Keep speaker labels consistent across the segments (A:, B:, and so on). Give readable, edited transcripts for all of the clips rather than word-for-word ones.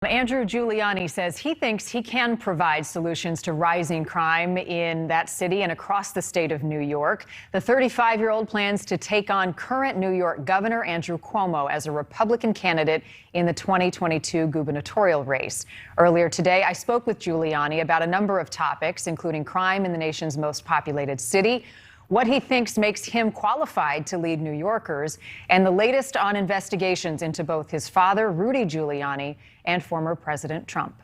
A: Andrew Giuliani says he thinks he can provide solutions to rising crime in that city and across the state of New York. The 35-year-old plans to take on current New York Governor Andrew Cuomo as a Republican candidate in the 2022 gubernatorial race. Earlier today, I spoke with Giuliani about a number of topics, including crime in the nation's most populated city, what he thinks makes him qualified to lead New Yorkers, and the latest on investigations into both his father, Rudy Giuliani, and former President Trump.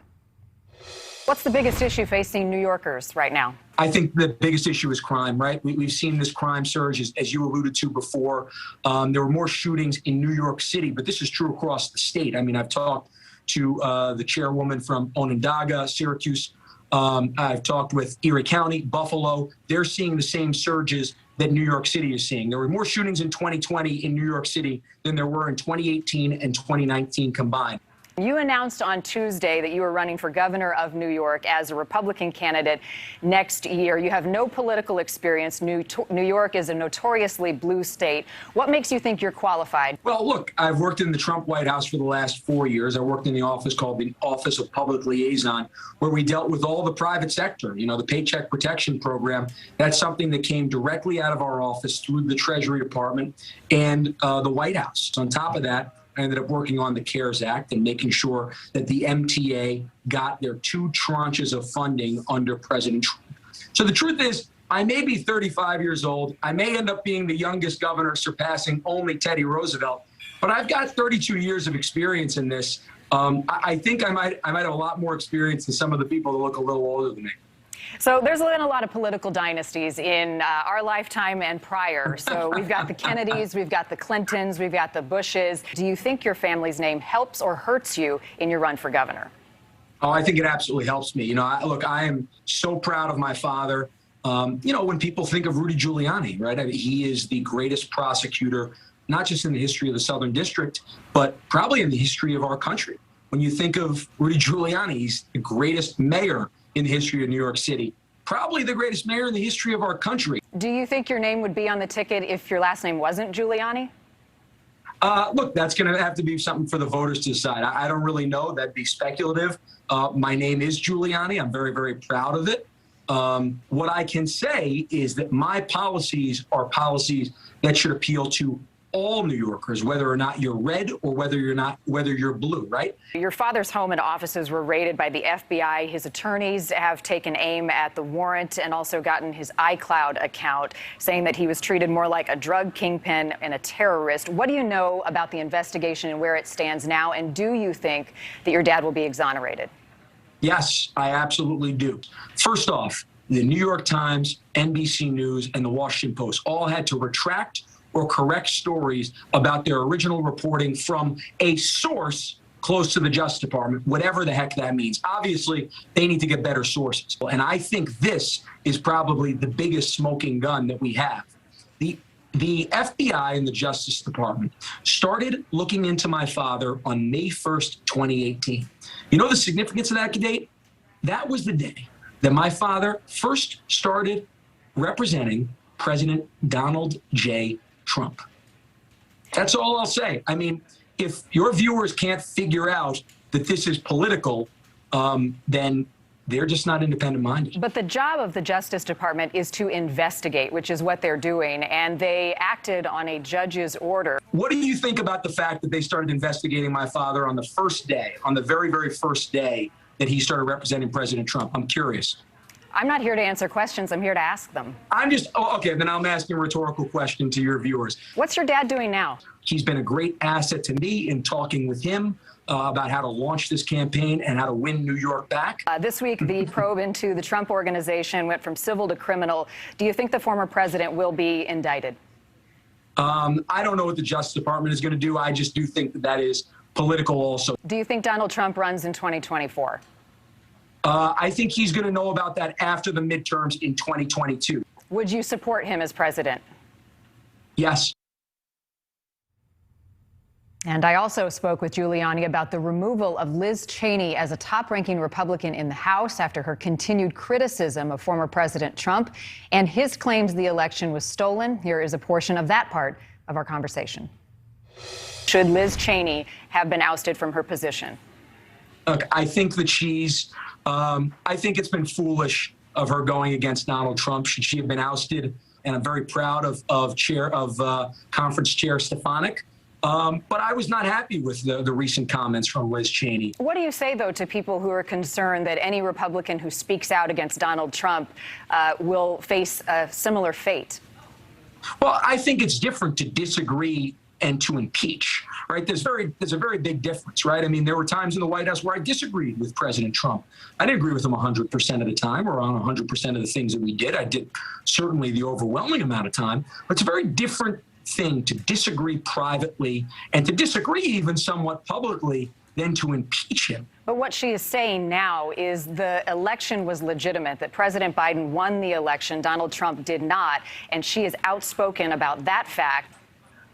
A: What's the biggest issue facing New Yorkers right now?
B: I think the biggest issue is crime, right? We've seen this crime surge, as you alluded to before. There were more shootings in New York City, but this is true across the state. I mean, I've talked to the chairwoman from Onondaga, Syracuse. I've talked with Erie County, Buffalo. They're seeing the same surges that New York City is seeing. There were more shootings in 2020 in New York City than there were in 2018 and 2019 combined.
A: You announced on Tuesday that you were running for governor of New York as a Republican candidate next year. You have no political experience. New York is a notoriously blue state. What makes you think you're qualified?
B: Well, look, I've worked in the Trump White House for the last 4 years. I worked in the office called the Office of Public Liaison, where we dealt with all the private sector, the Paycheck Protection Program. That's something that came directly out of our office through the Treasury Department and the White House. On top of that, I ended up working on the CARES Act and making sure that the MTA got their 2 tranches of funding under President Trump. So the truth is, I may be 35 years old. I may end up being the youngest governor, surpassing only Teddy Roosevelt. But I've got 32 years of experience in this. I think I might have a lot more experience than some of the people that look a little older than me.
A: So there's been a lot of political dynasties in our lifetime and prior. So we've got the Kennedys, we've got the Clintons, we've got the Bushes. Do you think your family's name helps or hurts you in your run for governor?
B: Oh, I think it absolutely helps me. Look, I am so proud of my father. When people think of Rudy Giuliani, right? I mean, he is the greatest prosecutor, not just in the history of the Southern District, but probably in the history of our country. When you think of Rudy Giuliani, he's the greatest mayor in the history of New York City, probably the greatest mayor in the history of our country.
A: Do you think your name would be on the ticket if your last name wasn't Giuliani?
B: Look, that's going to have to be something for the voters to decide. I don't really know. That'd be speculative. My name is Giuliani. I'm very, very proud of it. What I can say is that my policies are policies that should appeal to all New Yorkers, whether or not you're red or whether you're blue, right?
A: Your father's home and offices were raided by the FBI. His attorneys have taken aim at the warrant and also gotten his iCloud account, saying that he was treated more like a drug kingpin and a terrorist. What do you know about the investigation and where it stands now? And do you think that your dad will be exonerated?
B: Yes, I absolutely do. First off, the New York Times, NBC News, and the Washington Post all had to retract or correct stories about their original reporting from a source close to the Justice Department, whatever the heck that means. Obviously, they need to get better sources. And I think this is probably the biggest smoking gun that we have. The FBI and the Justice Department started looking into my father on May 1st, 2018. You know the significance of that date? That was the day that my father first started representing President Donald J. Trump. That's all I'll say. I mean, if your viewers can't figure out that this is political, then they're just not independent-minded.
A: But the job of the Justice Department is to investigate, which is what they're doing, and they acted on a judge's order.
B: What do you think about the fact that they started investigating my father on the first day, on the very, very first day that he started representing President Trump? I'm curious.
A: I'm not here to answer questions. I'm here to ask them.
B: Okay, then I'm asking a rhetorical question to your viewers.
A: What's your dad doing now?
B: He's been a great asset to me in talking with him about how to launch this campaign and how to win New York back.
A: This week, the probe into the Trump organization went from civil to criminal. Do you think the former president will be indicted?
B: I don't know what the Justice Department is going to do. I just do think that is political also.
A: Do you think Donald Trump runs in 2024?
B: I think he's going to know about that after the midterms in 2022.
A: Would you support him as president?
B: Yes.
A: And I also spoke with Giuliani about the removal of Liz Cheney as a top-ranking Republican in the House after her continued criticism of former President Trump and his claims the election was stolen. Here is a portion of that part of our conversation. Should Liz Cheney have been ousted from her position?
B: Look, I think that I think it's been foolish of her going against Donald Trump. Should she have been ousted? And I'm very proud of Conference Chair Stefanik. But I was not happy with the recent comments from Liz Cheney.
A: What do you say, though, to people who are concerned that any Republican who speaks out against Donald Trump will face a similar fate?
B: Well, I think it's different to disagree and to impeach, right? There's a very big difference, right? I mean, there were times in the White House where I disagreed with President Trump. I didn't agree with him 100% of the time or on 100% of the things that we did. I did certainly the overwhelming amount of time, but it's a very different thing to disagree privately and to disagree even somewhat publicly than to impeach him.
A: But what she is saying now is the election was legitimate, that President Biden won the election, Donald Trump did not, and she is outspoken about that fact.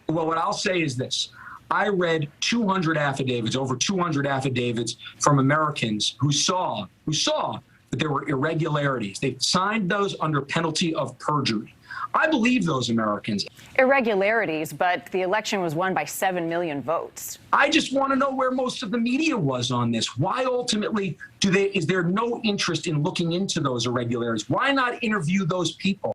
B: Well, what I'll say is this. I read 200 affidavits, over 200 affidavits from Americans who saw that there were irregularities. They signed those under penalty of perjury. I believe those Americans.
A: Irregularities, but the election was won by 7 million votes.
B: I just want to know where most of the media was on this. Why ultimately is there no interest in looking into those irregularities? Why not interview those people?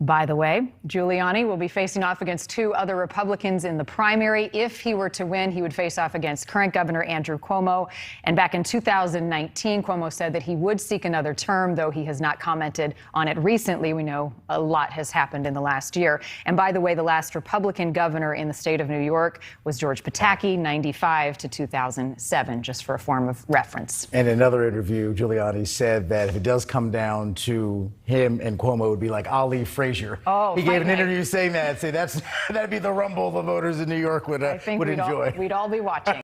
A: By the way, Giuliani will be facing off against 2 other Republicans in the primary. If he were to win, he would face off against current Governor Andrew Cuomo. And back in 2019, Cuomo said that he would seek another term, though he has not commented on it recently. We know a lot has happened in the last year. And by the way, the last Republican governor in the state of New York was George Pataki, 95 to 2007, just for a form of reference.
C: In another interview, Giuliani said that if it does come down to him and Cuomo, it would be like Ali Frazier.
A: Oh,
C: he gave an interview saying that. Say that'd be the rumble the voters in New York would enjoy.
A: We'd all be watching.